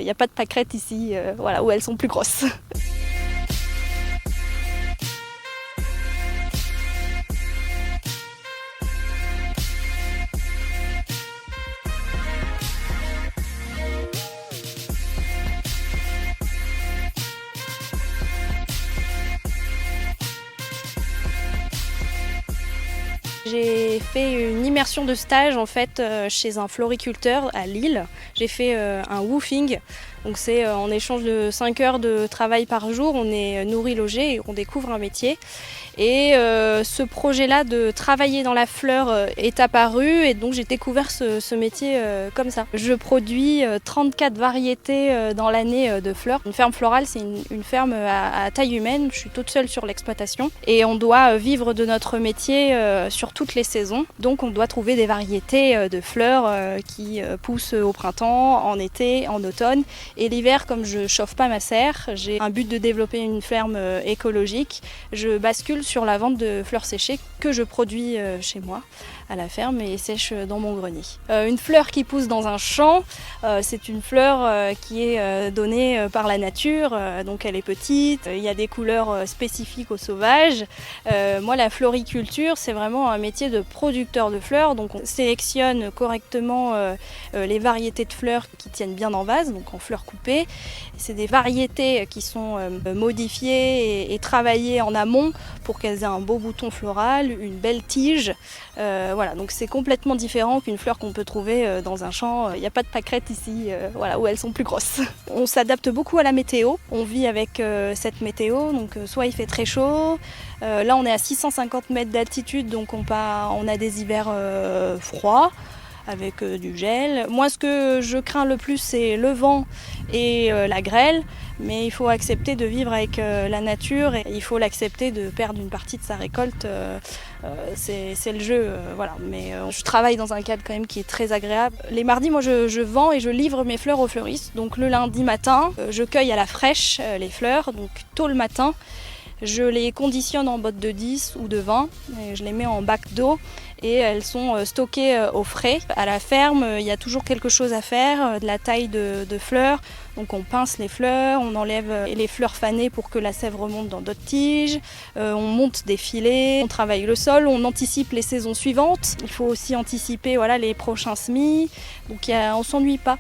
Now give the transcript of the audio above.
n'y a pas de pâquerettes ici, voilà, où elles sont plus grosses. J'ai fait une immersion de stage en fait chez un floriculteur à Lille. J'ai fait un woofing, donc c'est en échange de 5 heures de travail par jour, on est nourri, logé et on découvre un métier. Et ce projet-là de travailler dans la fleur est apparu et donc j'ai découvert ce métier comme ça. Je produis 34 variétés dans l'année de fleurs. Une ferme florale, c'est une ferme à taille humaine. Je suis toute seule sur l'exploitation et on doit vivre de notre métier sur toutes les saisons. Donc on doit trouver des variétés de fleurs qui poussent au printemps, en été, en automne. Et l'hiver, comme je chauffe pas ma serre, j'ai un but de développer une ferme écologique. Je bascule sur la vente de fleurs séchées que je produis chez moi à la ferme et sèche dans mon grenier. Une fleur qui pousse dans un champ, c'est une fleur qui est donnée par la nature, donc elle est petite, il y a des couleurs spécifiques aux sauvages. Moi, la floriculture, c'est vraiment un métier de producteur de fleurs, donc on sélectionne correctement les variétés de fleurs qui tiennent bien en vase, donc en fleurs coupées. C'est des variétés qui sont modifiées et travaillées en amont pour qu'elles aient un beau bouton floral, une belle tige. Voilà, donc c'est complètement différent qu'une fleur qu'on peut trouver dans un champ. Il n'y a pas de pâquerettes ici, voilà, où elles sont plus grosses. On s'adapte beaucoup à la météo. On vit avec cette météo, donc soit il fait très chaud. Là, on est à 650 mètres d'altitude, donc on a des hivers froids avec du gel. Moi, ce que je crains le plus, c'est le vent et la grêle. Mais il faut accepter de vivre avec la nature et il faut l'accepter de perdre une partie de sa récolte. C'est le jeu, voilà. Mais je travaille dans un cadre quand même qui est très agréable. Les mardis, moi, je vends et je livre mes fleurs aux fleuristes. Donc le lundi matin, je cueille à la fraîche les fleurs, donc tôt le matin. Je les conditionne en bottes de 10 ou de 20 et je les mets en bac d'eau et elles sont stockées au frais. À la ferme, il y a toujours quelque chose à faire, de la taille de fleurs. Donc on pince les fleurs, on enlève les fleurs fanées pour que la sève remonte dans d'autres tiges, on monte des filets, on travaille le sol, on anticipe les saisons suivantes. Il faut aussi anticiper voilà, les prochains semis, donc on ne s'ennuie pas.